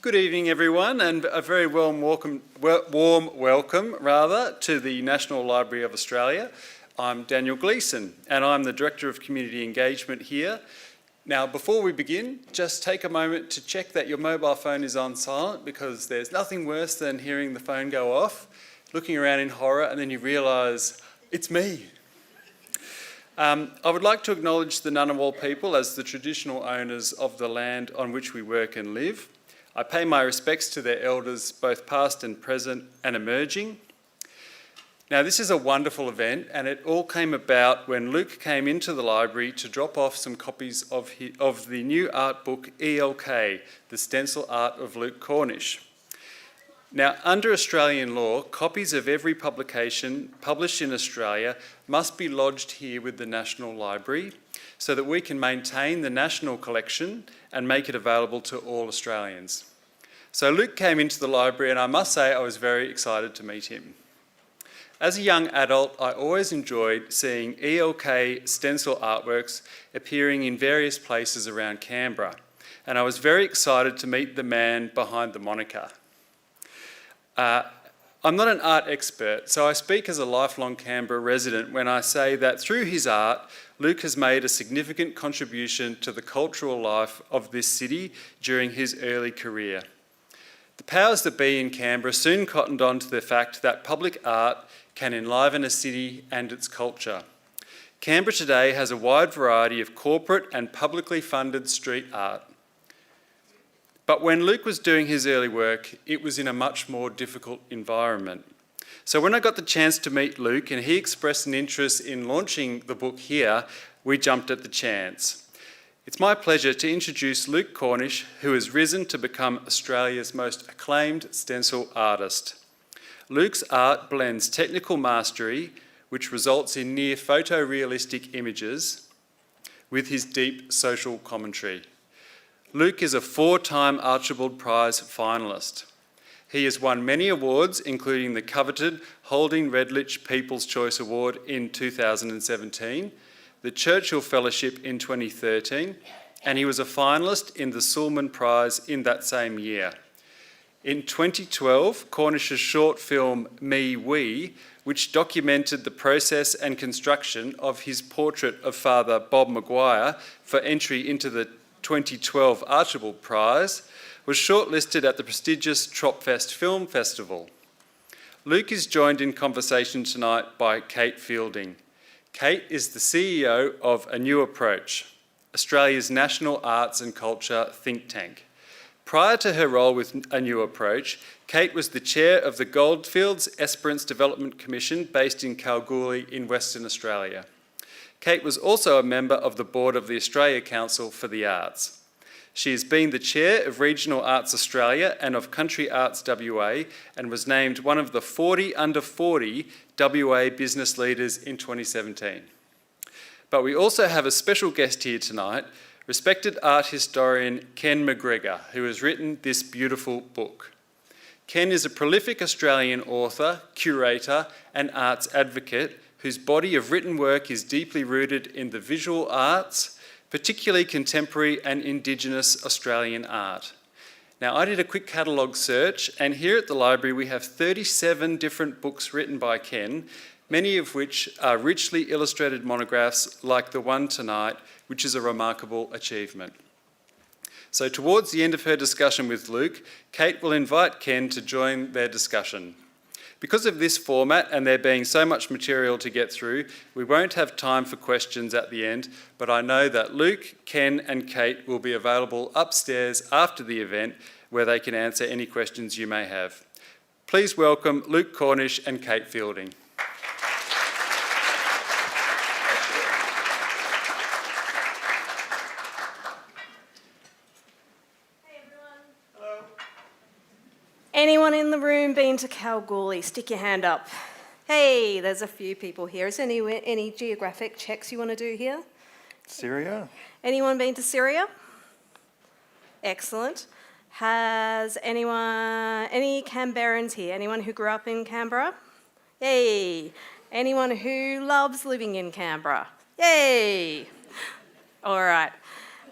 Good evening, everyone, and a very warm welcome to the National Library of Australia. I'm Daniel Gleeson, and I'm the Director of Community Engagement here. Now, before we begin, just take a moment to check that your mobile phone is on silent, because there's nothing worse than hearing the phone go off, looking around in horror, and then you realise, it's me. I would like to acknowledge the Ngunnawal people as the traditional owners of the land on which we work and live. I pay my respects to their elders, both past and present and emerging. Now, this is a wonderful event, and it all came about when Luke came into the library to drop off some copies of the new art book E.L.K, the Stencil art of Luke Cornish. Now, under Australian law, copies of every publication published in Australia must be lodged here with the National Library so that we can maintain the national collection and make it available to all Australians. So Luke came into the library, and I must say I was very excited to meet him. As a young adult, I always enjoyed seeing E.L.K stencil artworks appearing in various places around Canberra, and I was very excited to meet the man behind the moniker. I'm not an art expert, so I speak as a lifelong Canberra resident when I say that through his art, Luke has made a significant contribution to the cultural life of this city during his early career. The powers that be in Canberra soon cottoned on to the fact that public art can enliven a city and its culture. Canberra today has a wide variety of corporate and publicly funded street art. But when Luke was doing his early work, it was in a much more difficult environment. So when I got the chance to meet Luke and he expressed an interest in launching the book here, we jumped at the chance. It's my pleasure to introduce Luke Cornish, who has risen to become Australia's most acclaimed stencil artist. Luke's art blends technical mastery, which results in near photorealistic images, with his deep social commentary. Luke is a 4-time Archibald Prize finalist. He has won many awards, including the coveted Holding Redlich People's Choice Award in 2017, the Churchill Fellowship in 2013, and he was a finalist in the Sulman Prize in that same year. In 2012, Cornish's short film Me We, which documented the process and construction of his portrait of Father Bob Maguire for entry into the 2012 Archibald Prize, was shortlisted at the prestigious Tropfest Film Festival. Luke is joined in conversation tonight by Kate Fielding. Kate is the CEO of A New Approach, Australia's national arts and culture think tank. Prior to her role with A New Approach, Kate was the chair of the Goldfields Esperance Development Commission based in Kalgoorlie in Western Australia. Kate was also a member of the board of the Australia Council for the Arts. She has been the chair of Regional Arts Australia and of Country Arts WA, and was named one of the 40 under 40 WA business leaders in 2017. But we also have a special guest here tonight, respected art historian Ken McGregor, who has written this beautiful book. Ken is a prolific Australian author, curator, and arts advocate whose body of written work is deeply rooted in the visual arts, particularly contemporary and Indigenous Australian art. Now, I did a quick catalogue search, and here at the library we have 37 different books written by Ken, many of which are richly illustrated monographs like the one tonight, which is a remarkable achievement. So towards the end of her discussion with Luke, Kate will invite Ken to join their discussion. Because of this format and there being so much material to get through, we won't have time for questions at the end, but I know that Luke, Ken and Kate will be available upstairs after the event where they can answer any questions you may have. Please welcome Luke Cornish and Kate Fielding. Anyone in the room been to Kalgoorlie? Stick your hand up. Hey, there's a few people here. Is there any geographic checks you want to do here? Syria. Anyone been to Syria? Excellent. Has any Canberrans here? Anyone who grew up in Canberra? Yay. Anyone who loves living in Canberra? Yay. All right.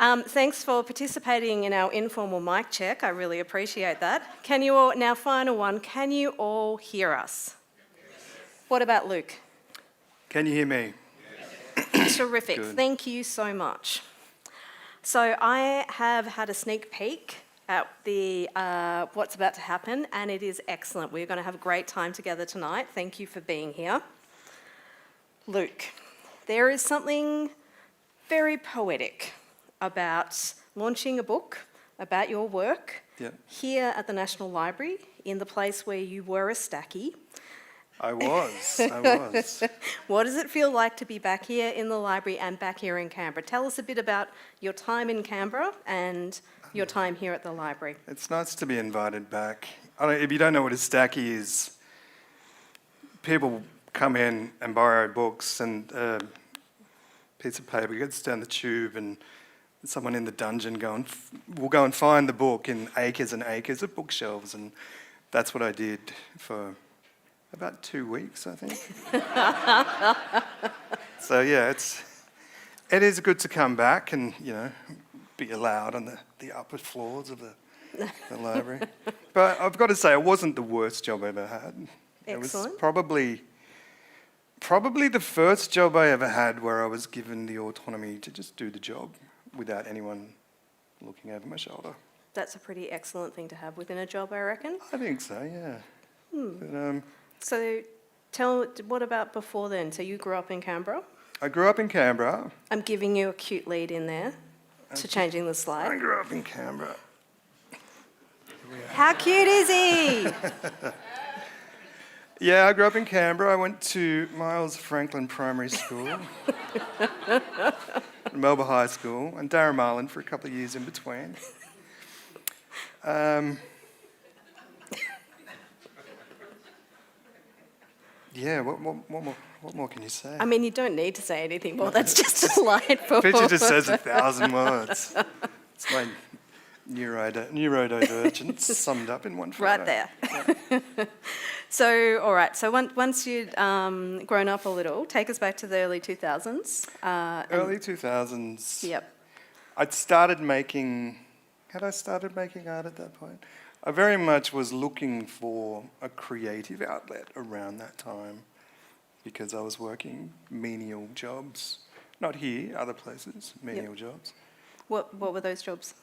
Thanks for participating in our informal mic check. I really appreciate that. Can you all, now final one, can you all hear us? What about Luke? Can you hear me? Terrific. Good. Thank you so much. So I have had a sneak peek at the what's about to happen, and it is excellent. We're going to have a great time together tonight. Thank you for being here. Luke, there is something very poetic about launching a book about your work here at the National Library, in the place where you were a stacky. I was. What does it feel like to be back here in the library and back here in Canberra? Tell us a bit about your time in Canberra and your time here at the library. It's nice to be invited back. If you don't know what a stacky is, people come in and borrow books and a piece of paper gets down the tube, and someone in the dungeon will go and find the book in acres and acres of bookshelves, and that's what I did for about 2 weeks, I think. So yeah, it is good to come back and, you know, be allowed on the upper floors of the library. But I've got to say, it wasn't the worst job I ever had. Excellent. It was probably the first job I ever had where I was given the autonomy to just do the job without anyone looking over my shoulder. That's a pretty excellent thing to have within a job, I reckon. I think so, yeah. But, So what about before then? So you grew up in Canberra? I grew up in Canberra. I'm giving you a cute lead in there to changing the I slide. grew up in Canberra. How cute is he? Yeah, I grew up in Canberra. I went to Miles Franklin Primary School, Melbourne High School, and Darramarlin for a couple of years in between. Yeah, what more can you say? I mean, you don't need to say anything more. That's just a slide for... Picture just says 1,000 words. It's my neurodivergence summed up in one photo. Right there. Yeah. So, all right. So once you'd grown up a little, take us back to the early 2000s. Early 2000s. Yep. Had I started making art at that point? I very much was looking for a creative outlet around that time because I was working menial jobs. Not here, other places, menial jobs. What were those jobs?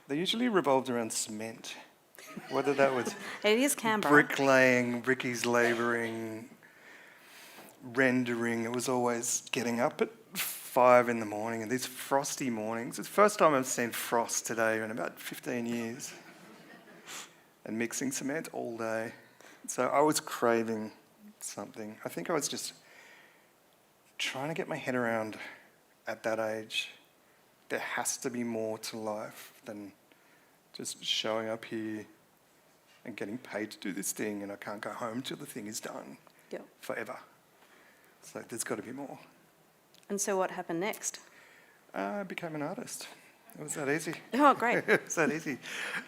They usually revolved around cement. Whether that was It is Canberra. bricklaying, brickies labouring, rendering. It was always getting up at 5 in the morning, and these frosty mornings. It's the first time I've seen frost today in about 15 years. And mixing cement all day. So I was craving something. I think I was just trying to get my head around, at that age, there has to be more to life than just showing up here and getting paid to do this thing, and I can't go home till the thing is done forever. So there's got to be more. And so what happened next? I became an artist. It was that easy. Oh, great. It was that easy.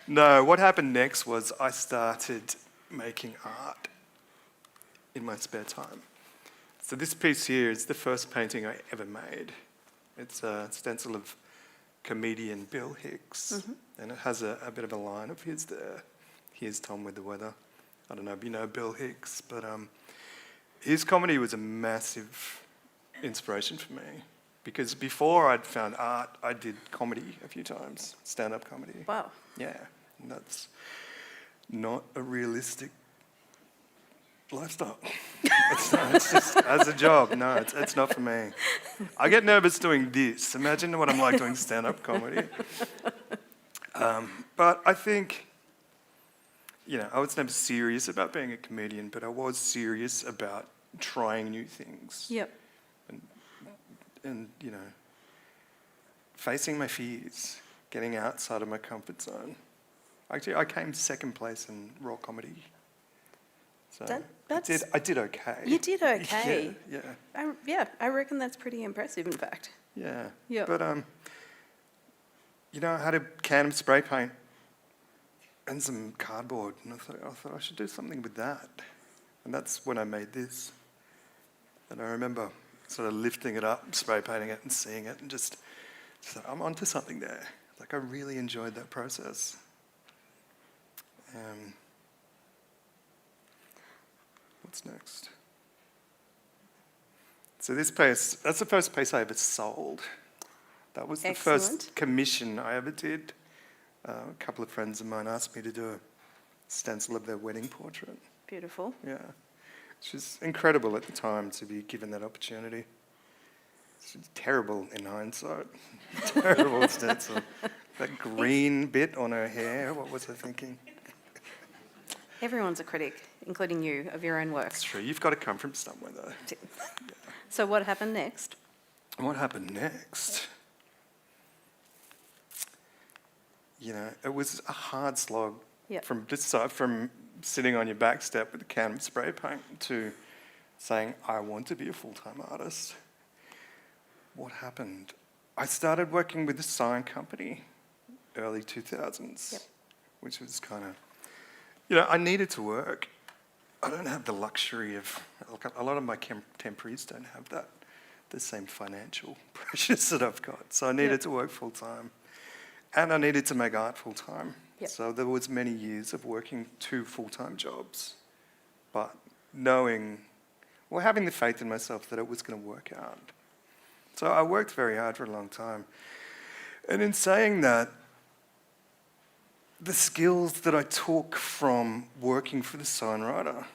No, what happened next was I started making art in my spare time. So this piece here is the first painting I ever made. It's a stencil of comedian Bill Hicks, and it has a bit of a line of his there. Here's Tom with the weather. I don't know if you know Bill Hicks, but his comedy was a massive inspiration for me. Because before I'd found art, I did comedy a few times, stand-up comedy. Wow. Yeah, and that's not a realistic lifestyle. It's just, as a job, no, it's not for me. I get nervous doing this. Imagine what I'm like doing stand-up comedy. But I think, you know, I was never serious about being a comedian, but I was serious about trying new things. Yep. And, you know, facing my fears, getting outside of my comfort zone. Actually, I came second place in raw comedy. So I did okay. You did okay. Yeah. I reckon that's pretty impressive, in fact. Yeah. Yep. But, you know, I had a can of spray paint and some cardboard, and I thought I should do something with that. And that's when I made this. And I remember sort of lifting it up, spray painting it and seeing it and just So I'm onto something there. Like, I really enjoyed that process. What's next? So this piece, that's the first piece I ever sold. That was the Excellent. first commission I ever did. A couple of friends of mine asked me to do a stencil of their wedding portrait. Beautiful. Yeah, which was incredible at the time to be given that opportunity. It's terrible in hindsight. Terrible stencil. That green bit on her hair, what was I thinking? Everyone's a critic, including you, of your own work. It's true, you've got to come from somewhere though. So what happened next? What happened next? You know, it was a hard slog Yep. from sitting on your back step with a can of spray paint to saying, I want to be a full-time artist. What happened? I started working with a sign company early 2000s, Yep. which was kind of, you know, I needed to work. I don't have the luxury of, a lot of my contemporaries don't have that, the same financial pressures that I've got. So I needed Yep. to work full-time. And I needed to make art full-time. Yep. So there was many years of working 2 full-time jobs, but knowing, well, having the faith in myself that it was going to work out. So I worked very hard for a long time. And in saying that, the skills that I took from working for the signwriter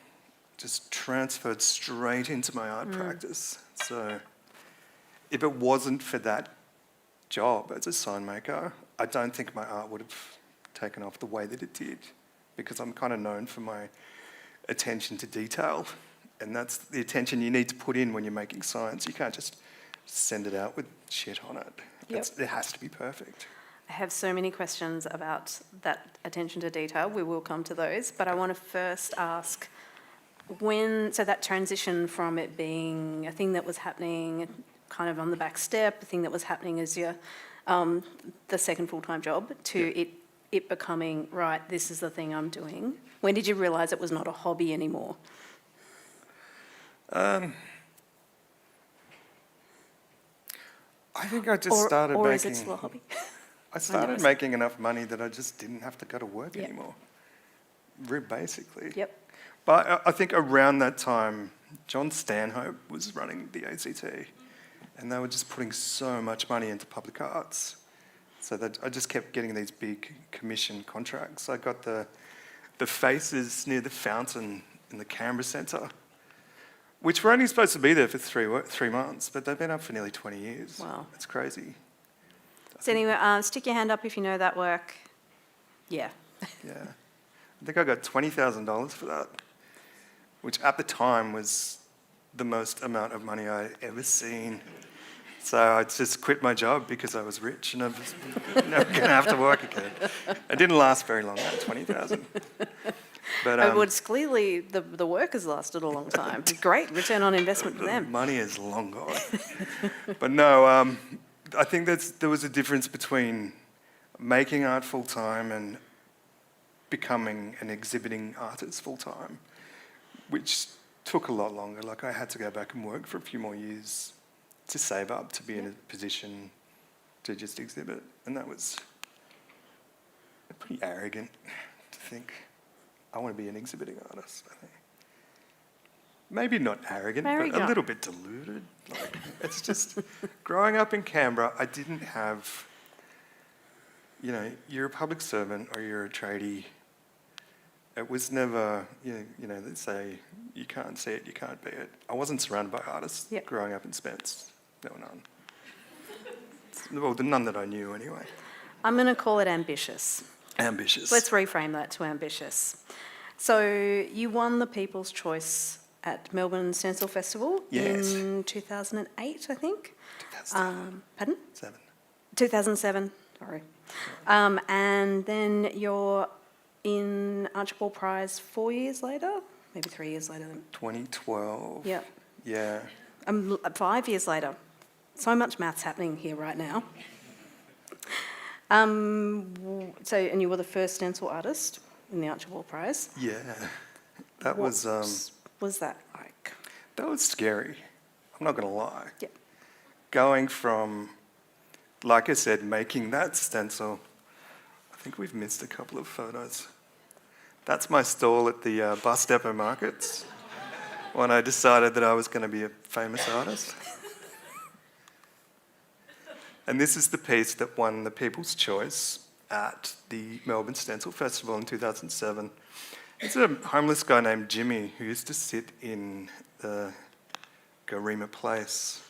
just transferred straight into my art practice. So if it wasn't for that job as a sign maker, I don't think my art would have taken off the way that it did, because I'm kind of known for my attention to detail, and that's the attention you need to put in when you're making signs. You can't just send it out with shit on it. Yep. It has to be perfect. I have so many questions about that attention to detail. We will come to those, but I want to first ask so that transition from it being a thing that was happening kind of on the back step, a thing that was happening as your the second full-time job, to it becoming, right, this is the thing I'm doing. When did you realise it was not a hobby anymore? I think I just started or making... is it still a hobby? I started making enough money that I just didn't have to go to work Yep. anymore, basically. Yep. But I think around that time, John Stanhope was running the ACT, and they were just putting so much money into public arts. So that I just kept getting these big commission contracts. I got the faces near the fountain in the Canberra Centre, which were only supposed to be there for 3 months, but they've been up for nearly 20 years. Wow. It's crazy. So anyway, stick your hand up if you know that work. Yeah. Yeah. I think I got $20,000 for that, which at the time was the most amount of money I'd ever seen. So I just quit my job because I was rich and I was never going to have to work again. It didn't last very long, that 20,000. But It's clearly the work has lasted a long time. Great return on investment for them. money is long gone. But no, I think there was a difference between making art full-time and becoming an exhibiting artist full-time, which took a lot longer. Like, I had to go back and work for a few more years to save up to be in a position to just exhibit. And that was pretty arrogant to think, I want to be an exhibiting artist, I think. Maybe not arrogant, but a little bit deluded. Like, it's just, growing up in Canberra, I didn't have, you know, you're a public servant or you're a tradie. It was never, you know, they say, you can't see it, you can't be it. I wasn't surrounded by artists growing up in Spence. There were none. Well, none that I knew anyway. I'm going to call it ambitious. Ambitious. Let's reframe that to ambitious. So you won the People's Choice at Melbourne Stencil Festival in 2008, I think. 2007. Pardon? 7. 2007, sorry. And then you're in Archibald Prize 4 years later, maybe 3 years later. 2012. Yeah. Yeah. 5 years later. So much maths happening here right now. And you were the first stencil artist in the Archibald Prize. Yeah. That was that like? That was scary. I'm not going to lie. Yeah. Going from like I said, making that stencil, I think we've missed a couple of photos. That's my stall at the bus depot markets when I decided that I was going to be a famous artist. And this is the piece that won the People's Choice at the Melbourne Stencil Festival in 2007. It's a homeless guy named Jimmy who used to sit in the Garema Place.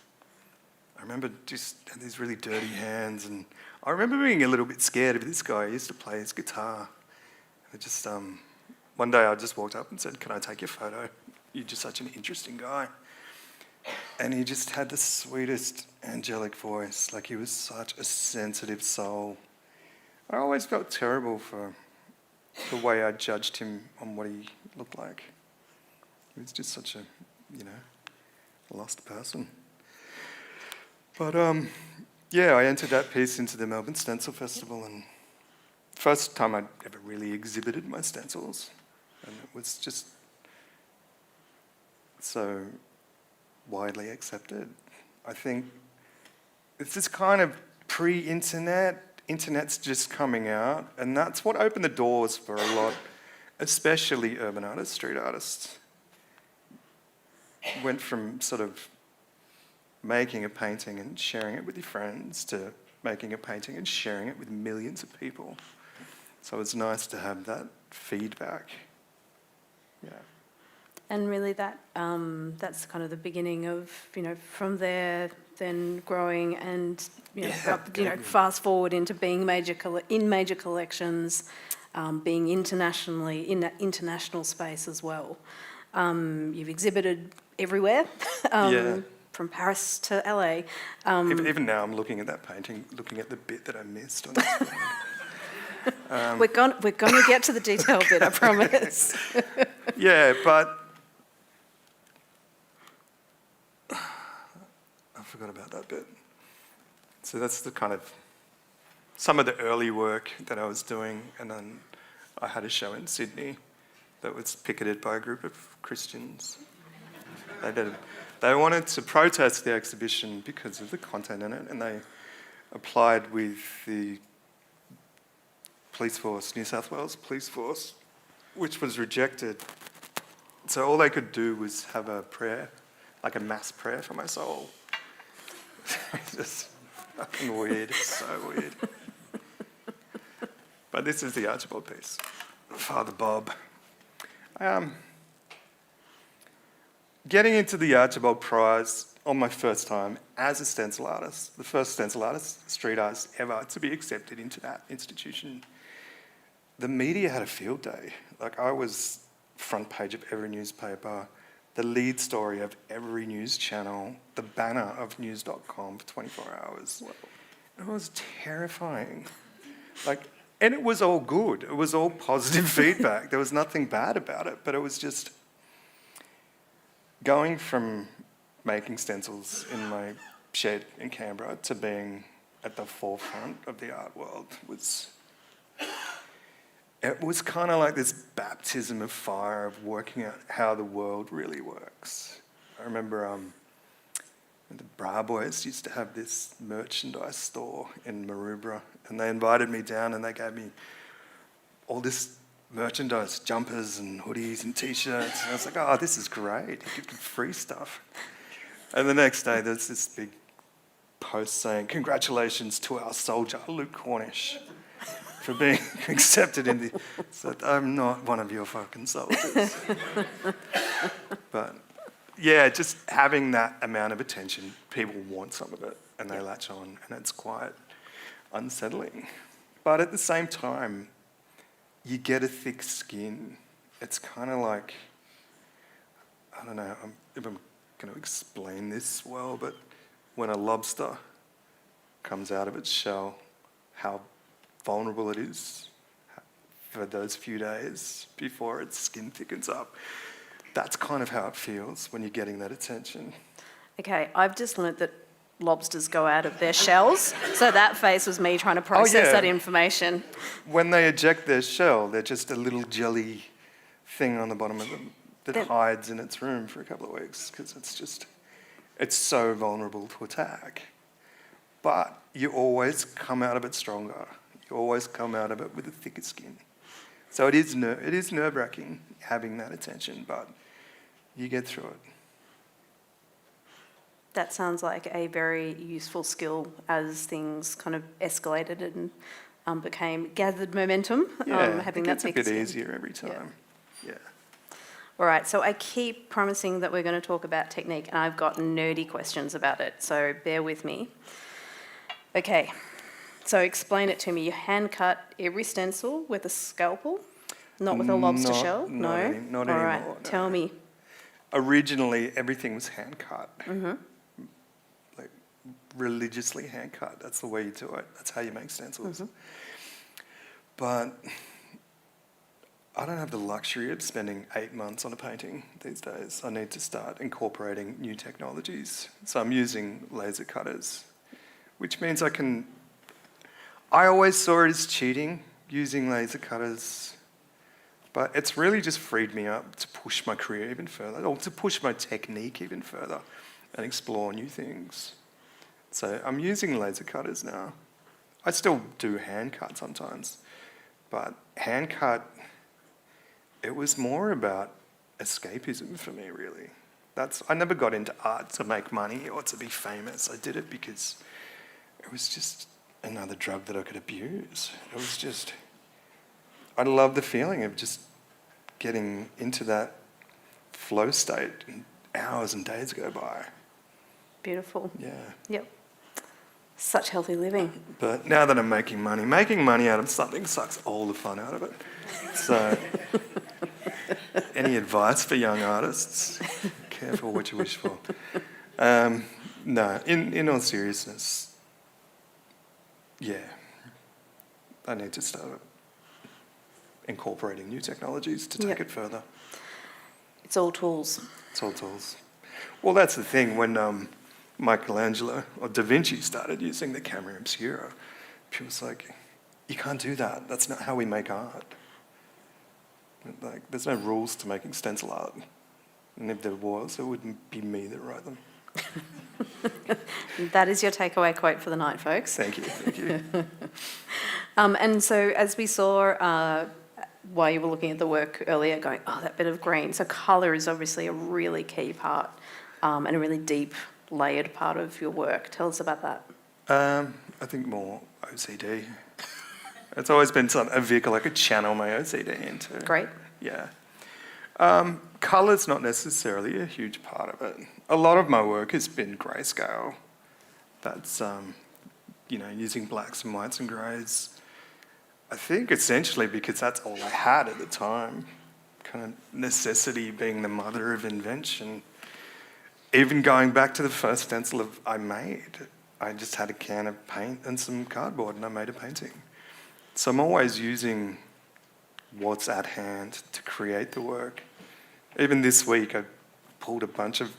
I remember just had these really dirty hands, and I remember being a little bit scared of this guy. He used to play his guitar. I just, one day I just walked up and said, "Can I take your photo? You're just such an interesting guy." And he just had the sweetest angelic voice. Like, he was such a sensitive soul. I always felt terrible for the way I judged him on what he looked like. He was just such a, lost person. But yeah, I entered that piece into the Melbourne Stencil Festival, and first time I'd ever really exhibited my stencils, and it was just so widely accepted. I think it's this kind of pre-internet, internet's just coming out, and that's what opened the doors for a lot, especially urban artists, street artists. Went from sort of making a painting and sharing it with your friends to making a painting and sharing it with millions of people. So it's nice to have that feedback. Yeah. And really that's kind of the beginning of, from there then growing and, fast forward into being in major collections, being internationally, in that international space as well. You've exhibited everywhere, from Paris to LA. Even now I'm looking at that painting, looking at the bit that I missed on this one. We're going to get to the detail bit, I promise. Yeah, but I forgot about that bit. So that's the kind of some of the early work that I was doing, and then I had a show in Sydney that was picketed by a group of Christians. They wanted to protest the exhibition because of the content in it, and they applied with the police force, New South Wales police force, which was rejected. So all they could do was have a prayer, like a mass prayer for my soul. It's just fucking weird, it's so weird. But this is the Archibald piece, Father Bob. Getting into the Archibald Prize on my first time as a stencil artist, the first stencil artist, street artist ever to be accepted into that institution, the media had a field day. Like, I was front page of every newspaper, the lead story of every news channel, the banner of news.com for 24 hours. It was terrifying. And it was all good. It was all positive feedback. There was nothing bad about it, but it was just going from making stencils in my shed in Canberra to being at the forefront of the art world it was kind of like this baptism of fire of working out how the world really works. I remember the Bra Boys used to have this merchandise store in Maroubra, and they invited me down and they gave me all this merchandise, jumpers and hoodies and T-shirts. And I was like, oh, this is great. You get free stuff. And the next day there's this big post saying, congratulations to our soldier, Luke Cornish, for being accepted in the... So I'm not one of your fucking soldiers. But yeah, just having that amount of attention, people want some of it and they latch on, and it's quite unsettling. But at the same time, you get a thick skin. It's kind of like, I don't know if I'm going to explain this well, but when a lobster comes out of its shell, how vulnerable it is for those few days before its skin thickens up. That's kind of how it feels when you're getting that attention. Okay, I've just learnt that lobsters go out of their shells, so that face was me trying to process that information. When they eject their shell, they're just a little jelly thing on the bottom of them that hides in its room for a couple of weeks because it's so vulnerable to attack. but you always come out of it stronger. You always come out of it with a thicker skin. So it is nerve-wracking having that attention, but you get through it. That sounds like a very useful skill as things kind of escalated and gathered momentum. Having it that gets a thick bit skin. easier every time. Yeah. All right, so I keep promising that we're going to talk about technique, and I've got nerdy questions about it, so bear with me. Okay, so explain it to me. You hand cut every stencil with a scalpel, not with a lobster shell? Not All anymore. right, No. tell me. Originally, everything was hand cut. Like religiously hand cut. That's the way you do it. That's how you make stencils. But I don't have the luxury of spending 8 months on a painting these days. I need to start incorporating new technologies. So I'm using laser cutters, which means I always saw it as cheating, using laser cutters, but it's really just freed me up to push my career even further, or to push my technique even further and explore new things. So I'm using laser cutters now. I still do hand cut sometimes, but hand cut, it was more about escapism for me, really. I never got into art to make money or to be famous. I did it because it was just another drug that I could abuse. It was just, I love the feeling of just getting into that flow state and hours and days go by. Beautiful. Yeah. Yep. Such healthy living. But now that I'm making money out of something sucks all the fun out of it. So, any advice for young artists? Careful what you wish for. No, in all seriousness, yeah, I need to start incorporating new technologies to take it further. It's all tools. It's all tools. Well, that's the thing. When Michelangelo or Da Vinci started using the camera obscura, people was like, you can't do that. That's not how we make art. Like, there's no rules to making stencil art. And if there was, it wouldn't be me that wrote them. That is your takeaway quote for the night, folks. Thank you. And so as we saw while you were looking at the work earlier, going, oh, that bit of green. So colour is obviously a really key part and a really deep, layered part of your work. Tell us about that. I think more OCD. It's always been a vehicle I could channel my OCD into. Great. Yeah. Colour's not necessarily a huge part of it. A lot of my work has been grayscale. That's, using blacks and whites and greys. I think essentially because that's all I had at the time. Kind of necessity being the mother of invention. Even going back to the first stencil I made, I just had a can of paint and some cardboard and I made a painting. So I'm always using what's at hand to create the work. Even this week, I pulled a bunch of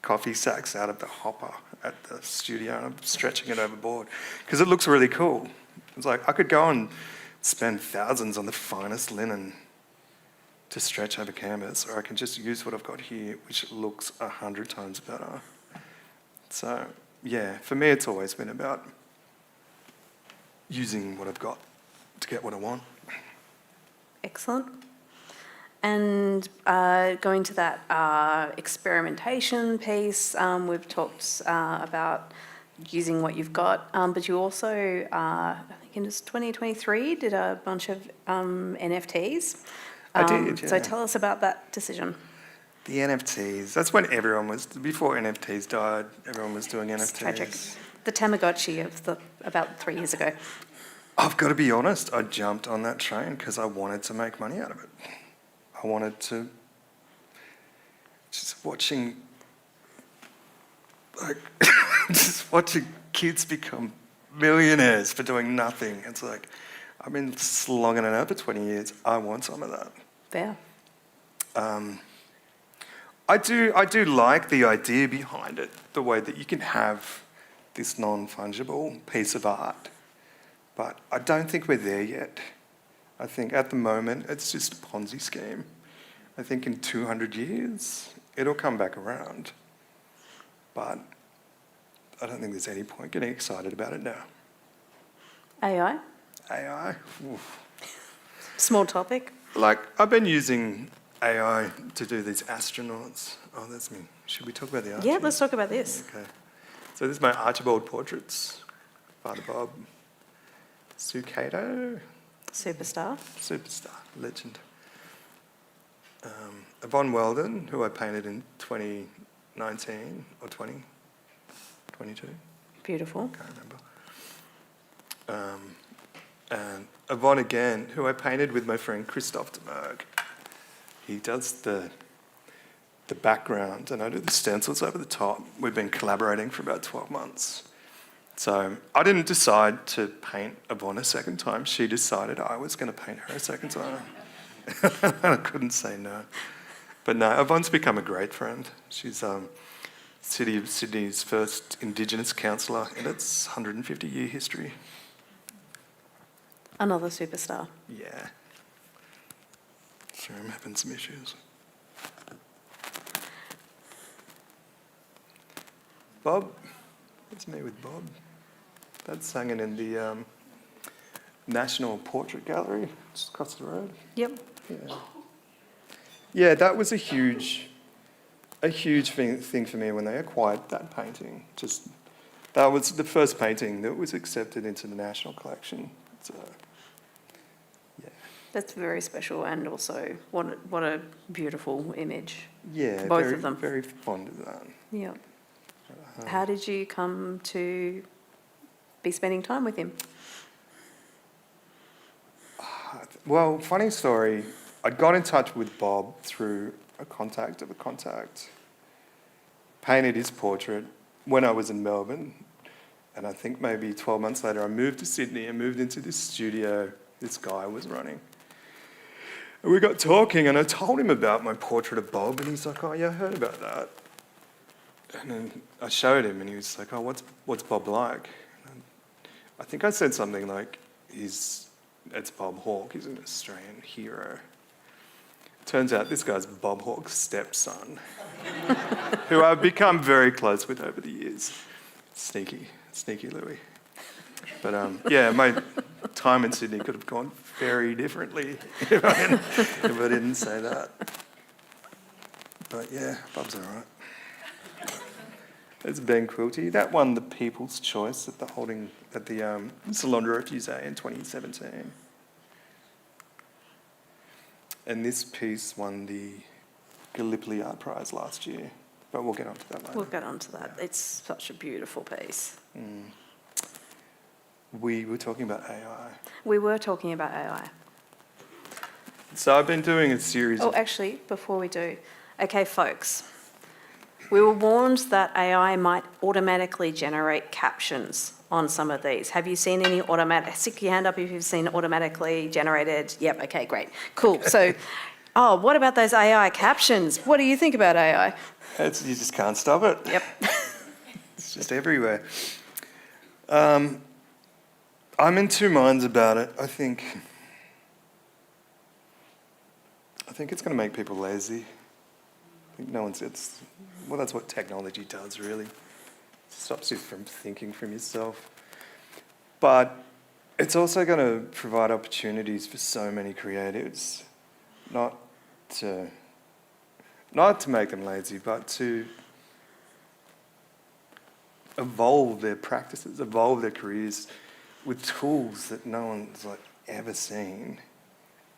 coffee sacks out of the hopper at the studio and I'm stretching it overboard because it looks really cool. It's like I could go and spend thousands on the finest linen to stretch over canvas, or I can just use what I've got here, which looks 100 times better. So, yeah, for me it's always been about using what I've got to get what I want. Excellent. And going to that experimentation piece, we've talked about using what you've got, but you also, I think in 2023, did a bunch of NFTs. I did, yeah. So tell us about that decision. The NFTs, that's when before NFTs died, everyone was doing NFTs. It's tragic. The Tamagotchi of about 3 years ago. I've got to be honest, I jumped on that train because I wanted to make money out of it. I wanted to, just watching kids become millionaires for doing nothing. It's like, I've been slogging it out for 20 years. I want some of that. Fair. I do like the idea behind it, the way that you can have this non-fungible piece of art. But I don't think we're there yet. I think at the moment it's just a Ponzi scheme. I think in 200 years it'll come back around. But I don't think there's any point getting excited about it now. AI? AI? Oof. Small topic. Like, I've been using AI to do these astronauts. Oh, that's me. Should we talk about the art? Yeah, let's talk about this. Okay. So this is my Archibald portraits. Father Bob. Sue Cato. Superstar. Superstar. Legend. Yvonne Weldon, who I painted in 2019 or 20. 22. Beautiful. Can't remember. And Yvonne again, who I painted with my friend Christophe de Merg. He does the background and I do the stencils over the top. We've been collaborating for about 12 months. So I didn't decide to paint Yvonne a second time. She decided I was going to paint her a second time. I couldn't say no. But no, Yvonne's become a great friend. She's City of Sydney's first Indigenous councillor in its 150-year history. Another superstar. Yeah. Sorry, I'm having some issues. Bob. That's me with Bob. That's hanging in the National Portrait Gallery, just across the road. Yep. Yeah. Yeah, that was a huge thing for me when they acquired that painting. That was the first painting that was accepted into the National Collection. So, yeah. That's very special, and also what a beautiful image. Yeah, Both of them. Very fond of that. Yeah. How did you come to be spending time with him? Well, funny story. I got in touch with Bob through a contact of a contact. Painted his portrait when I was in Melbourne. And I think maybe 12 months later, I moved to Sydney and moved into this studio this guy was running. And we got talking and I told him about my portrait of Bob and he's like, oh yeah, I heard about that. And then I showed him and he was like, oh, what's Bob like? And I think I said something like, it's Bob Hawke, he's an Australian hero. Turns out this guy's Bob Hawke's stepson, who I've become very close with over the years. Sneaky Louis. But yeah, my time in Sydney could have gone very differently if I didn't say that. But yeah, Bob's all right. It's Ben Quilty. That won the People's Choice at the Salon de Refusé in 2017. And this piece won the Gallipoli Art Prize last year. But we'll get onto that later. We'll get on to that. It's such a beautiful piece. Mm. We were talking about AI. We were talking about AI. So I've been doing a series Oh, actually, before we do, okay, folks. We were warned that AI might automatically generate captions on some of these. Have you seen any automatic? Stick your hand up if you've seen automatically generated. Yep, okay, great. Cool. So, what about those AI captions? What do you think about AI? You just can't stop it. Yep. It's just everywhere. I'm in two minds about it. I think it's going to make people lazy. I think that's what technology does, really. It stops you from thinking from yourself. But it's also going to provide opportunities for so many creatives, not to make them lazy, but to evolve their practices, evolve their careers with tools that no one's ever seen,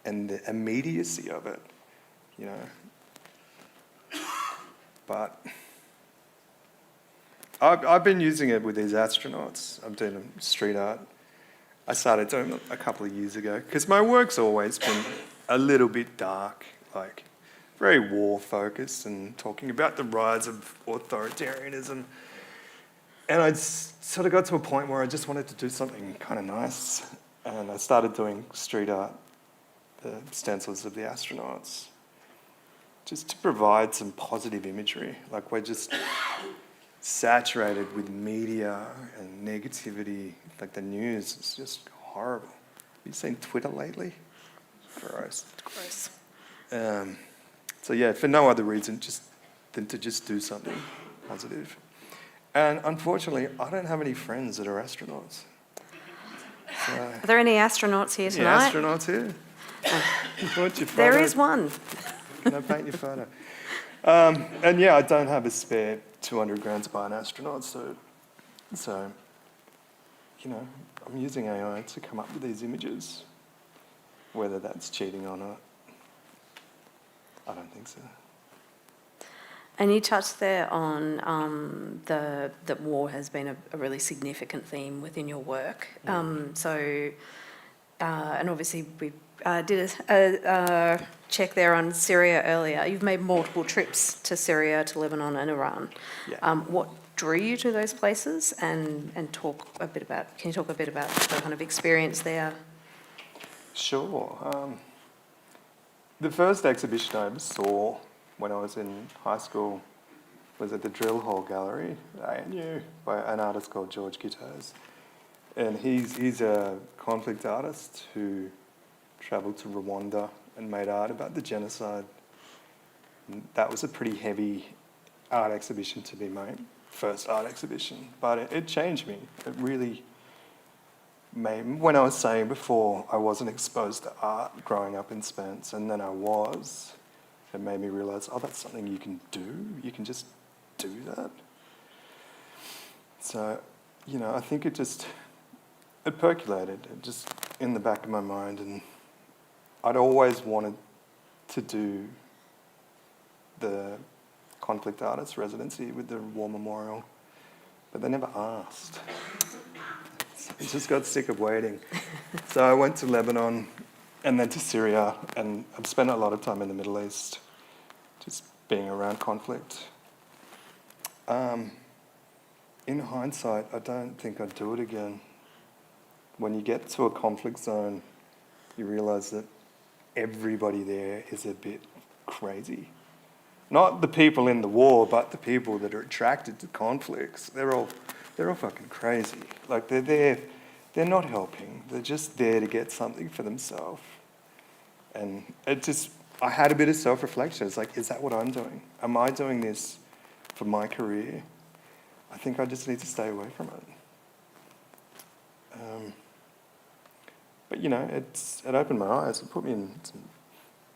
and the immediacy of it, you know. But I've been using it with these astronauts. I'm doing street art. I started doing it a couple of years ago because my work's always been a little bit dark, very war-focused and talking about the rise of authoritarianism. And I sort of got to a point where I just wanted to do something kind of nice. And I started doing street art, the stencils of the astronauts, just to provide some positive imagery. We're just saturated with media and negativity. The news is just horrible. Have you seen Twitter lately? Gross. Gross. So yeah, for no other reason than to just do something positive. And unfortunately, I don't have any friends that are astronauts. So, Are there any astronauts here any tonight? astronauts here? Want your There photo? is one. Can I paint your photo? And yeah, I don't have a spare 200 grand to buy an astronaut, so, you know, I'm using AI to come up with these images. Whether that's cheating or not, I don't think so. And you touched there on that war has been a really significant theme within your work. And obviously we did a check there on Syria earlier. You've made multiple trips to Syria, to Lebanon and Iran. Yeah. What drew you to those places, and can you talk a bit about the kind of experience there? Sure. The first exhibition I ever saw when I was in high school was at the Drill Hall Gallery, ANU, by an artist called George Guitars. And he's a conflict artist who travelled to Rwanda and made art about the genocide. And that was a pretty heavy art exhibition to be my first art exhibition, but it changed me. It really made, when I was saying before, I wasn't exposed to art growing up in Spence, and then I was. It made me realise, oh, that's something you can do. You can just do that. So, you know, I think it percolated, just in the back of my mind, and I'd always wanted to do the conflict artist residency with the War Memorial, but they never asked. I just got sick of waiting. So I went to Lebanon and then to Syria, and I've spent a lot of time in the Middle East, just being around conflict. In hindsight, I don't think I'd do it again. When you get to a conflict zone, you realise that everybody there is a bit crazy. Not the people in the war, but the people that are attracted to conflicts. They're all fucking crazy. Like, they're not helping. They're just there to get something for themselves. And I had a bit of self-reflection. It's like, is that what I'm doing? Am I doing this for my career? I think I just need to stay away from it. But, you know, it opened my eyes. It put me in some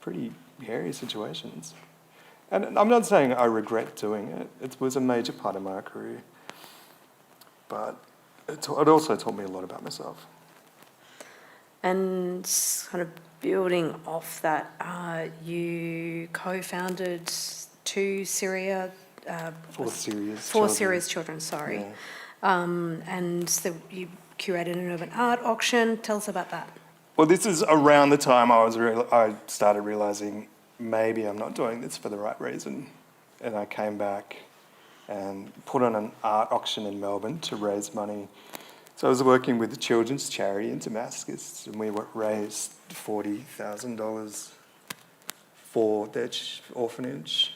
pretty hairy situations. And I'm not saying I regret doing it. It was a major part of my career. But it also taught me a lot about myself. And kind of building off that, you co-founded two Syria... For Syria's children, sorry. Yeah. And so you curated an urban art auction. Tell us about that. Well, this is around the time I started realising maybe I'm not doing this for the right reason. And I came back and put on an art auction in Melbourne to raise money. So I was working with the children's charity in Damascus, and we raised $40,000 for their orphanage.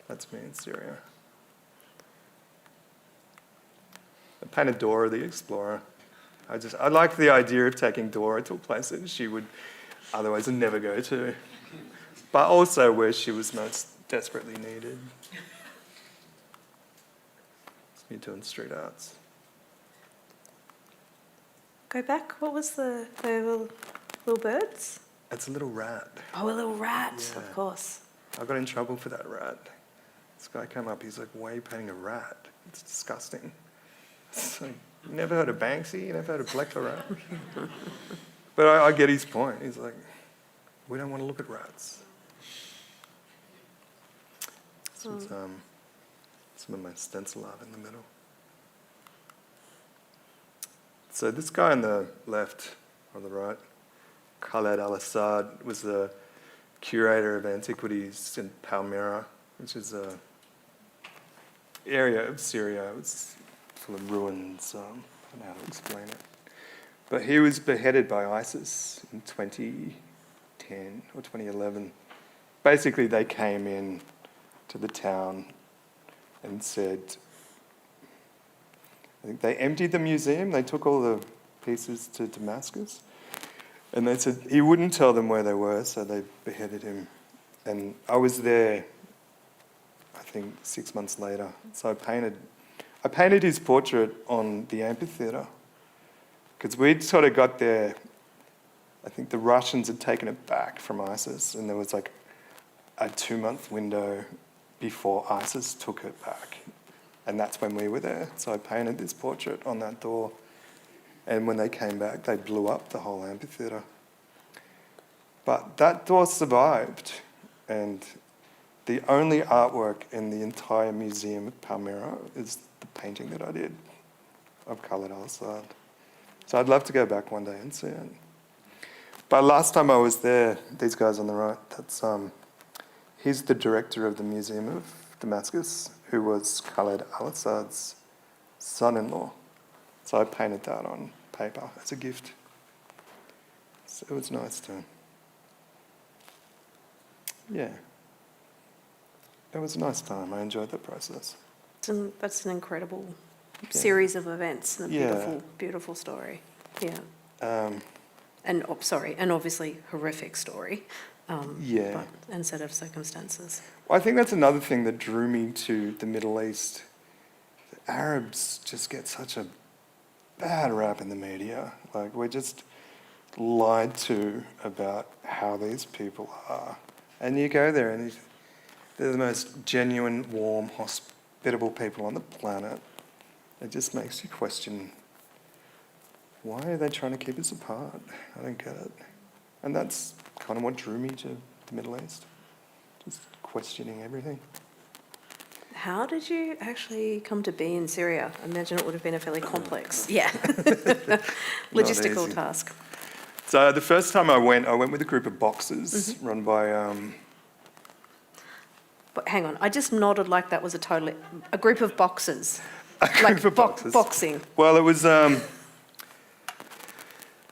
That's me in Syria. I painted Dora the Explorer. I liked the idea of taking Dora to a place that she would otherwise never go to, but also where she was most desperately needed. It's me doing street arts. Go back. What was the little birds? It's a little rat. Oh, a little rat, Yeah. of course. I got in trouble for that rat. This guy came up, he's like, why are you painting a rat? It's disgusting. It's like, you never heard of Banksy? You never heard of Black rat? But I get his point. He's like, we don't want to look at rats. This was some of my stencil art in the middle. So this guy on the left, or the right, Khaled al-Assad, was the curator of antiquities in Palmyra, which is an area of Syria. It's full of ruins. I don't know how to explain it. But he was beheaded by ISIS in 2010 or 2011. Basically, they came in to the town and said, I think they emptied the museum. They took all the pieces to Damascus. And they said he wouldn't tell them where they were, so they beheaded him. And I was there, I think 6 months later. So I painted his portrait on the amphitheatre because we'd sort of got there. I think the Russians had taken it back from ISIS, and there was like a 2-month window before ISIS took it back. And that's when we were there. So I painted this portrait on that door. And when they came back, they blew up the whole amphitheatre. But that door survived. And the only artwork in the entire museum of Palmyra is the painting that I did of Khaled al-Assad. So I'd love to go back one day and see it. But last time I was there, these guys on the right, he's the director of the Museum of Damascus, who was Khaled al-Assad's son-in-law. So I painted that on paper as a gift. So it was nice to, yeah. It was a nice time. I enjoyed the process. That's an incredible series of events and a beautiful, beautiful story. Yeah. And obviously horrific story. Yeah. And set of circumstances. Well, I think that's another thing that drew me to the Middle East. The Arabs just get such a bad rap in the media. Like, we're just lied to about how these people are. And you go there and they're the most genuine, warm, hospitable people on the planet. It just makes you question, why are they trying to keep us apart? I don't get it. And that's kind of what drew me to the Middle East, just questioning everything. How did you actually come to be in Syria? I imagine it would have been a fairly complex, logistical task. So the first time I went with a group of boxers run by... But hang on, I just nodded like that was a group of boxers. A group of boxers. Boxing. Well, it was...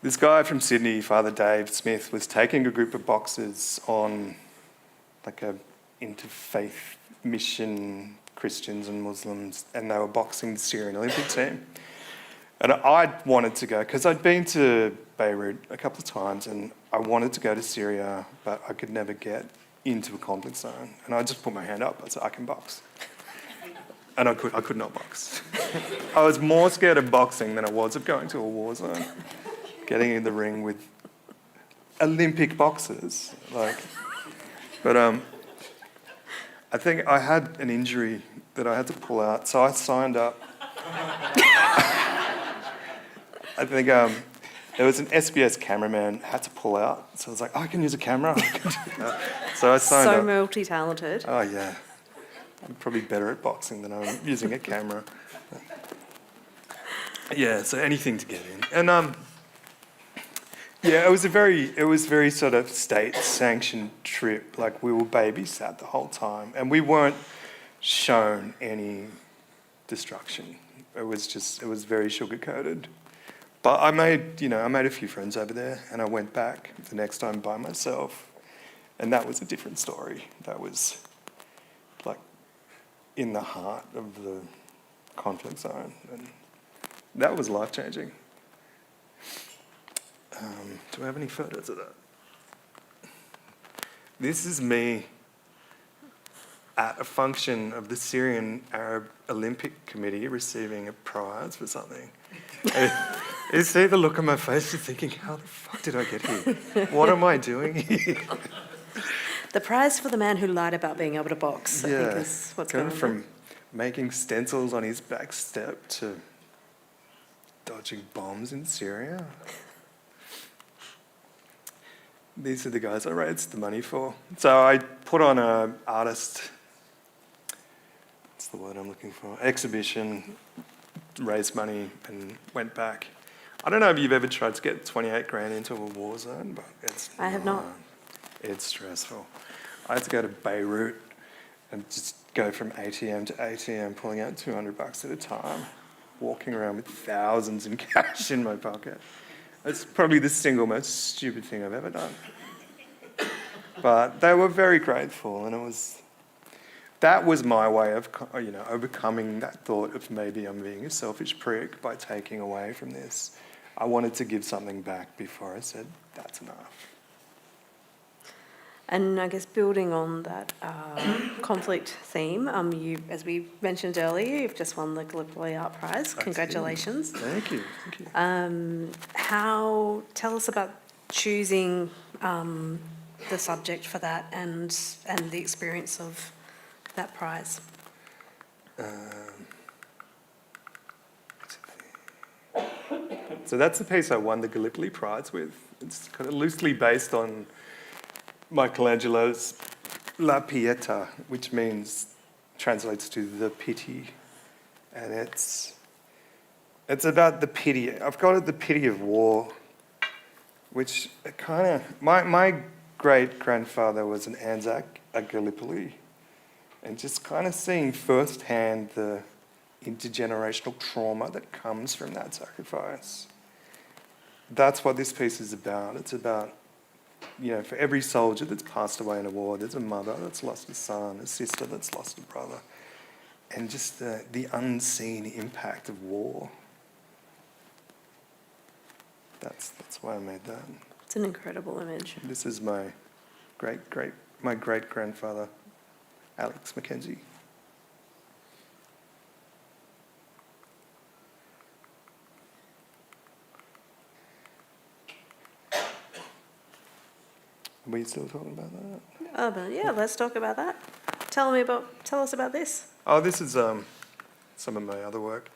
this guy from Sydney, Father Dave Smith, was taking a group of boxers on like a interfaith mission, Christians and Muslims, and they were boxing the Syrian Olympic team. And I wanted to go, because I'd been to Beirut a couple of times, and I wanted to go to Syria, but I could never get into a conflict zone. And I just put my hand up, I said, I can box. And I could not box. I was more scared of boxing than I was of going to a war zone. Getting in the ring with Olympic boxers, but I think I had an injury that I had to pull out, so I signed up. I think there was an SBS cameraman had to pull out, so I was like, I can use a camera. So I signed up. So multi-talented. Oh yeah, I'm probably better at boxing than I'm using a camera. Yeah, so anything to get in, and yeah, it was very sort of state-sanctioned trip. Like, we were babysat the whole time, and we weren't shown any destruction. It was very sugar-coated. But I made a few friends over there, and I went back the next time by myself, and that was a different story. That was like in the heart of the conflict zone, and that was life-changing. Do I have any photos of that? This is me at a function of the Syrian Arab Olympic Committee receiving a prize for something. You see the look on my face, you're thinking, how the fuck did I get here? What am I doing here? The prize for the man who lied about being able to box, I think is what's going on. Going from making stencils on his back step to dodging bombs in Syria. These are the guys I raised the money for. So I put on a artist, what's the word I'm looking for, exhibition, raised money and went back. I don't know if you've ever tried to get 28 grand into a war zone, but I have not. It's stressful. I had to go to Beirut and just go from ATM to ATM, pulling out $200 at a time, walking around with thousands in cash in my pocket. It's probably the single most stupid thing I've ever done. But they were very grateful, and that was my way of, overcoming that thought of maybe I'm being a selfish prick by taking away from this. I wanted to give something back before I said, that's enough. And I guess building on that conflict theme, you, as we mentioned earlier, you've just won the Gallipoli Art Prize. Congratulations. Thank you. Thank you. Tell us about choosing the subject for that and the experience of that prize. So that's the piece I won the Gallipoli Prize with. It's kind of loosely based on Michelangelo's La Pietà, which translates to the pity. And it's about the pity. I've got it, the pity of war, which kind of, my great-grandfather was an Anzac at Gallipoli, and just kind of seeing firsthand the intergenerational trauma that comes from that sacrifice. That's what this piece is about. It's about, for every soldier that's passed away in a war, there's a mother that's lost a son, a sister that's lost a brother, and just the unseen impact of war. That's why I made that. It's an incredible image. This is my great-grandfather, Alex Mackenzie. Are we still talking about that? But yeah, let's talk about that. Tell us about this. Oh, this is some of my other work.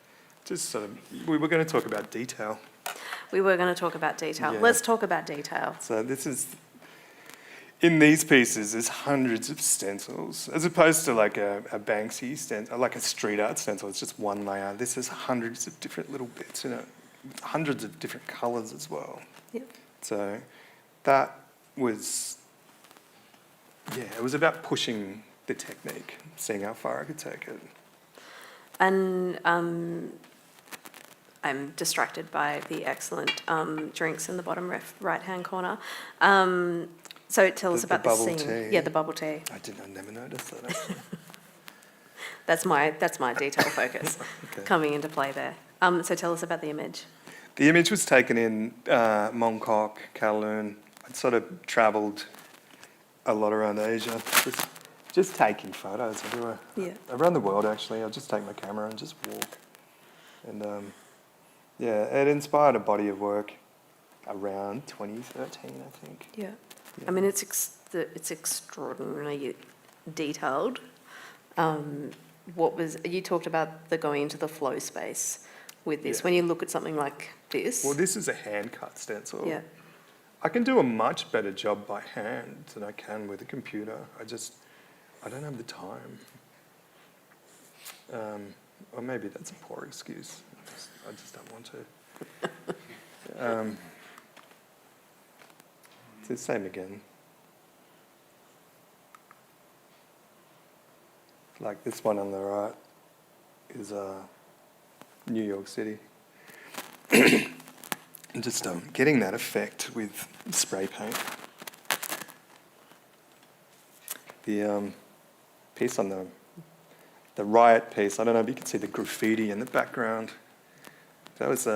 Just sort of, we were going to talk about detail. We were going to talk about detail. Yeah. Let's talk about detail. So this is, in these pieces, there's hundreds of stencils, as opposed to like a Banksy stencil, like a street art stencil. It's just one layer. This is hundreds of different little bits in it, hundreds of different colours as well. Yep. So that was, it was about pushing the technique, seeing how far I could take it. And I'm distracted by the excellent drinks in the bottom right-hand corner. So tell us about the bubble scene. tea. Yeah, the bubble tea. I never noticed that, actually. That's my detail focus Okay. coming into play there. So tell us about the image. The image was taken in Mongkok, Kowloon. I'd sort of travelled a lot around Asia, just taking photos everywhere. Yeah. Around the world, actually. I'll just take my camera and just walk. And it inspired a body of work around 2013, I think. Yeah. Yeah. I mean, it's extraordinarily detailed. You talked about the going into the flow space with this. Yeah. When you look at something like this. Well, this is a hand-cut stencil. Yeah. I can do a much better job by hand than I can with a computer. I don't have the time. Or maybe that's a poor excuse. I just don't want to. It's the same again. Like this one on the right is New York City. And just getting that effect with spray paint. The piece on the riot piece, I don't know if you can see the graffiti in the background. That was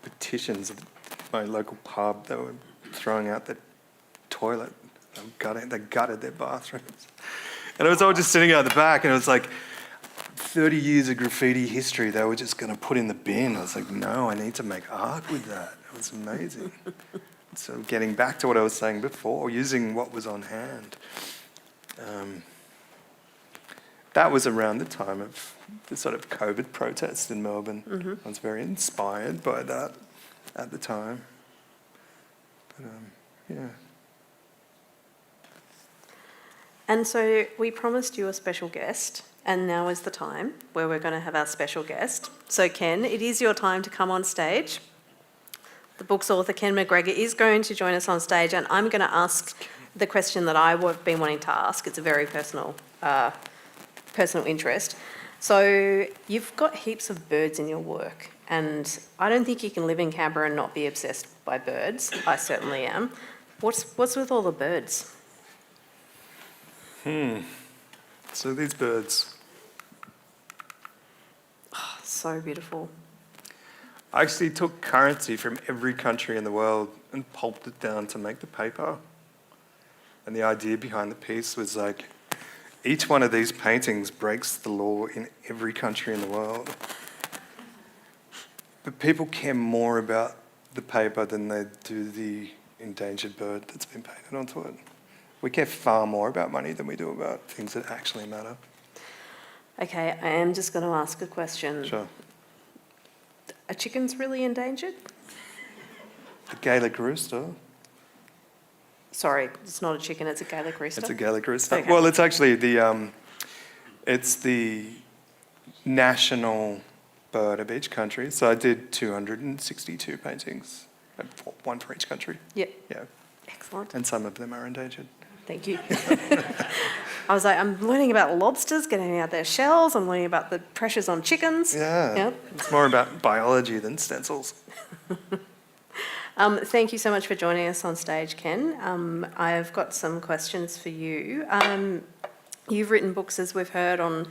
petitions of my local pub. They were throwing out the toilet. They gutted their bathrooms. And it was all just sitting out the back, and it was like 30 years of graffiti history they were just going to put in the bin. I was like, no, I need to make art with that. It was amazing. So getting back to what I was saying before, using what was on hand. That was around the time of the sort of COVID protests in Melbourne. Mm-hmm. I was very inspired by that at the time. But, yeah. And so we promised you a special guest, and now is the time where we're going to have our special guest. So Ken, it is your time to come on stage. The book's author, Ken McGregor, is going to join us on stage, and I'm going to ask the question that I've been wanting to ask. It's a very personal interest. So you've got heaps of birds in your work, and I don't think you can live in Canberra and not be obsessed by birds. I certainly am. What's with all the birds? So these birds, So beautiful. I actually took currency from every country in the world and pulped it down to make the paper. And the idea behind the piece was like, each one of these paintings breaks the law in every country in the world. But people care more about the paper than they do the endangered bird that's been painted onto it. We care far more about money than we do about things that actually matter. Okay, I am just going to ask a question. Sure. Are chickens really endangered? The Gaelic rooster. Sorry, it's not a chicken, it's a Gaelic rooster. It's a Gaelic rooster. Okay. Well, it's actually it's the national bird of each country. So I did 262 paintings, one for each country. Yep. Yeah, Excellent. and some of them are endangered. Thank you. I was like, I'm learning about lobsters getting out their shells. I'm learning about the pressures on chickens. Yeah, Yep. it's more about biology than stencils. Thank you so much for joining us on stage, Ken. I've got some questions for you. You've written books, as we've heard, on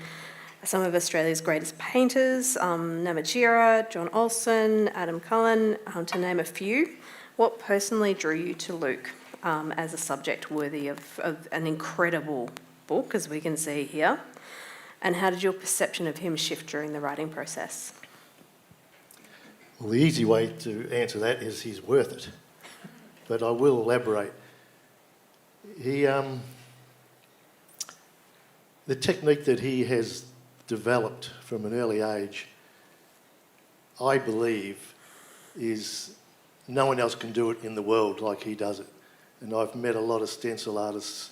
some of Australia's greatest painters, Namatjira, John Olsen, Adam Cullen, to name a few. What personally drew you to Luke as a subject worthy of an incredible book, as we can see here? And how did your perception of him shift during the writing process? Well, the easy way to answer that is he's worth it, but I will elaborate. The technique that he has developed from an early age, I believe, is no one else can do it in the world like he does it. And I've met a lot of stencil artists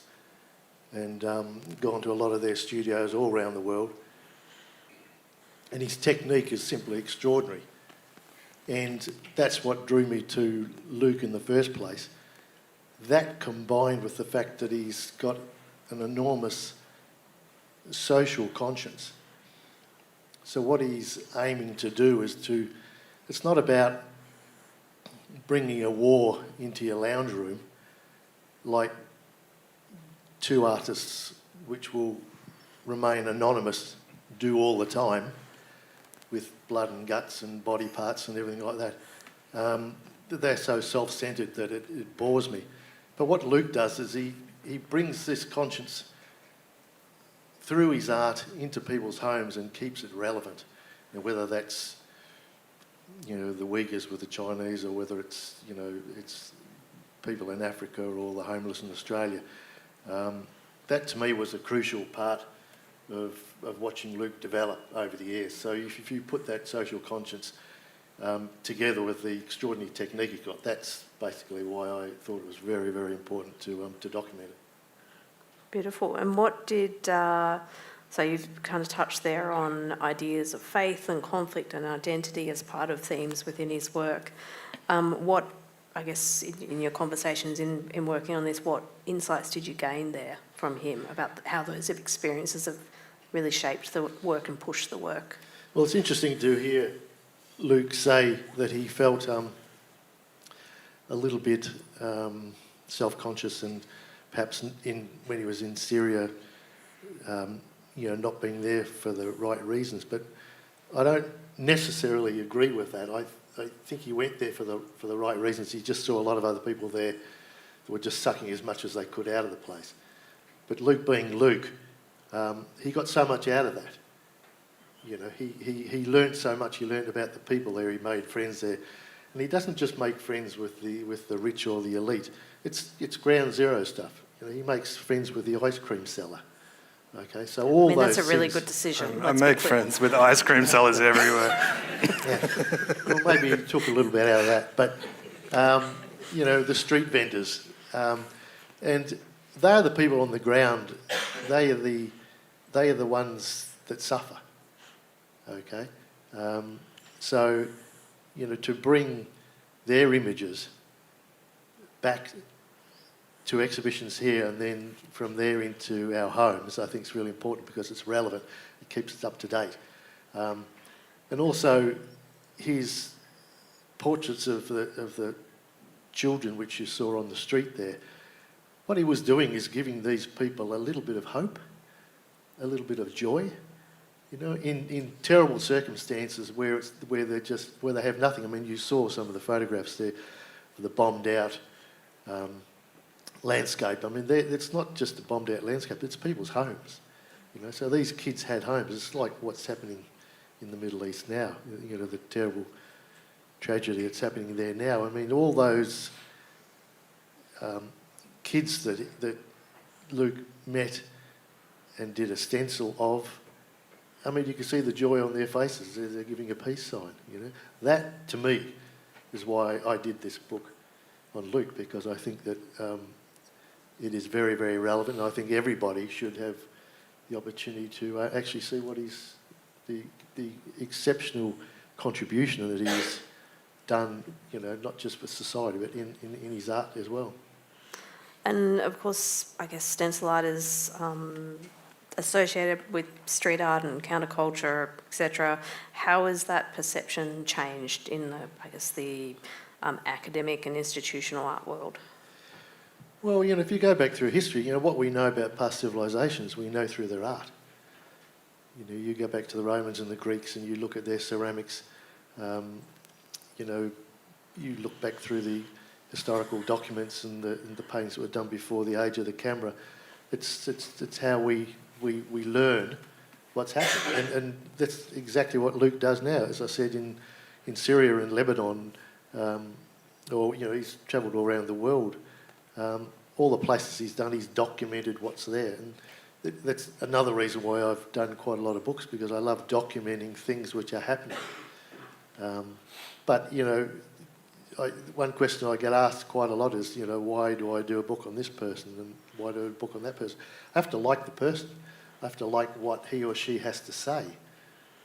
and gone to a lot of their studios all around the world, and his technique is simply extraordinary. And that's what drew me to Luke in the first place. That combined with the fact that he's got an enormous social conscience. So what he's aiming to do is it's not about bringing a war into your lounge room like two artists, which will remain anonymous, do all the time, with blood and guts and body parts and everything like that. They're so self-centred that it bores me. But what Luke does is he brings this conscience through his art into people's homes and keeps it relevant. And whether that's, the Uyghurs with the Chinese, or whether it's, it's people in Africa or the homeless in Australia. That to me was a crucial part of watching Luke develop over the years. So if you put that social conscience together with the extraordinary technique he's got, that's basically why I thought it was very, very important to document it. Beautiful. And what did, so you've kind of touched there on ideas of faith and conflict and identity as part of themes within his work. What, I guess, in your conversations in working on this, what insights did you gain there from him about how those experiences have really shaped the work and pushed the work? Well, it's interesting to hear Luke say that he felt a little bit self-conscious and perhaps when he was in Syria, not being there for the right reasons. But I don't necessarily agree with that. I think he went there for the right reasons. He just saw a lot of other people there that were just sucking as much as they could out of the place. But Luke being Luke, he got so much out of that. He learnt so much. He learnt about the people there. He made friends there, and he doesn't just make friends with the rich or the elite. It's ground zero stuff. He makes friends with the ice cream seller. Okay, so all those. That's a really things, good decision. I make friends with ice cream sellers everywhere. Yeah. Well, maybe he took a little bit out of that, but the street vendors, and they are the people on the ground. They are the ones that suffer. Okay, so to bring their images back to exhibitions here and then from there into our homes, I think is really important because it's relevant. It keeps us up to date. And also his portraits of the children which you saw on the street there, what he was doing is giving these people a little bit of hope, a little bit of joy, in terrible circumstances where they have nothing. I mean, you saw some of the photographs there, the bombed out landscape. I mean, it's not just a bombed-out landscape, it's people's homes. So these kids had homes. It's like what's happening in the Middle East now, the terrible tragedy that's happening there now. I mean, all those kids that Luke met and did a stencil of, I mean, you can see the joy on their faces. They're giving a peace sign, That, to me, is why I did this book on Luke, because I think that it is very, very relevant, and I think everybody should have the opportunity to actually see what the exceptional contribution that he's done, not just for society, but in his art as well. And of course, I guess stencil art is associated with street art and counterculture, etc. How has that perception changed in the academic and institutional art world? Well, if you go back through history, what we know about past civilizations, we know through their art. You go back to the Romans and the Greeks and you look at their ceramics, you look back through the historical documents and the paintings that were done before the age of the camera. It's how we learn what's happened. And that's exactly what Luke does now. As I said, in Syria and Lebanon, he's travelled all around the world. All the places he's done, he's documented what's there. And that's another reason why I've done quite a lot of books, because I love documenting things which are happening. But one question I get asked quite a lot is, why do I do a book on this person and why do I do a book on that person? I have to like the person. I have to like what he or she has to say.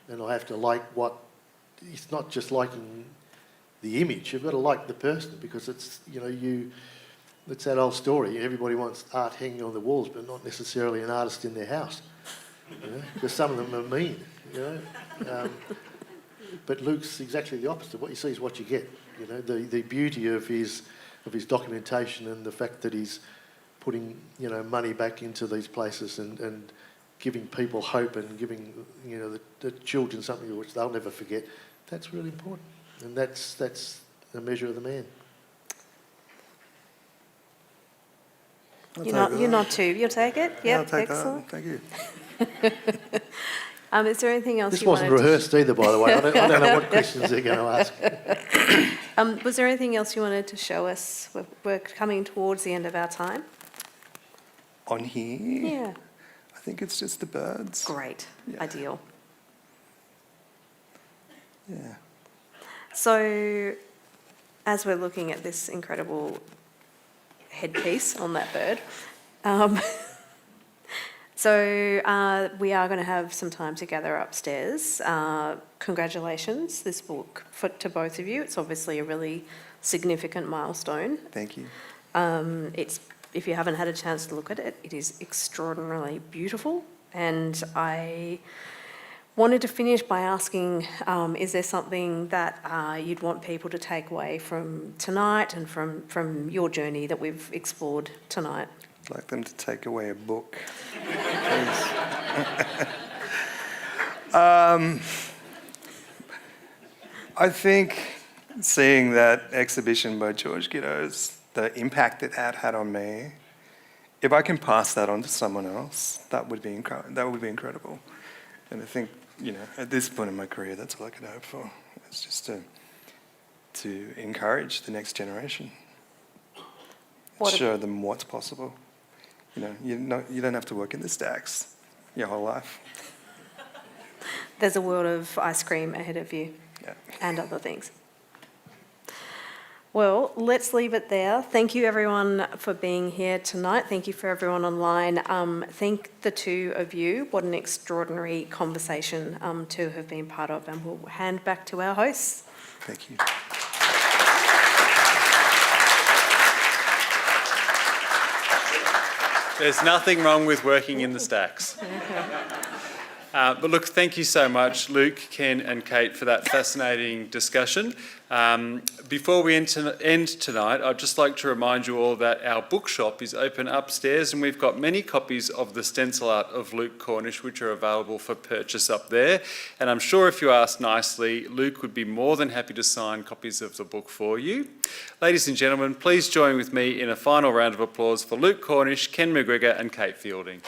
And I have to like it's not just liking the image, you've got to like the person, because it's, it's that old story. Everybody wants art hanging on the walls, but not necessarily an artist in their house, because some of them are mean, But Luke's exactly the opposite. What you see is what you get. The beauty of his documentation and the fact that he's putting money back into these places and giving people hope and giving the children something which they'll never forget. That's really important, and that's the measure of the man. You're not too. You'll take it? Yep, Yeah, I'll take excellent. that. Thank you. Is there anything else This you wasn't wanted rehearsed either, by the way. I don't know what questions they're going to ask. Was there anything else you wanted to show us? We're coming towards the end of our time. On here, Yeah. I think it's just the birds. Great. Yeah. Ideal. Yeah. So, as we're looking at this incredible headpiece on that bird, we are going to have some time together upstairs. Congratulations, this book, to both of you. It's obviously a really significant milestone. Thank you. If you haven't had a chance to look at it, it is extraordinarily beautiful. And I wanted to finish by asking, is there something that you'd want people to take away from tonight and from your journey that we've explored tonight? I'd like them to take away a book. I think seeing that exhibition by George Giddo's, the impact that had on me, if I can pass that on to someone else, that would be incredible. And I think, at this point in my career, that's all I could hope for. It's just to encourage the next generation. Show them what's possible. You don't have to work in the stacks your whole life. There's a world of ice cream ahead of you. Yeah. And other things. Well, let's leave it there. Thank you, everyone, for being here tonight. Thank you for everyone online. Thank the two of you. What an extraordinary conversation to have been part of. And we'll hand back to our hosts. Thank you. There's nothing wrong with working in the stacks. But look, thank you so much, Luke, Ken and Kate, for that fascinating discussion. Before we end tonight, I'd just like to remind you all that our bookshop is open upstairs, and we've got many copies of the stencil art of Luke Cornish which are available for purchase up there. And I'm sure if you ask nicely, Luke would be more than happy to sign copies of the book for you. Ladies and gentlemen, please join with me in a final round of applause for Luke Cornish, Ken McGregor and Kate Fielding.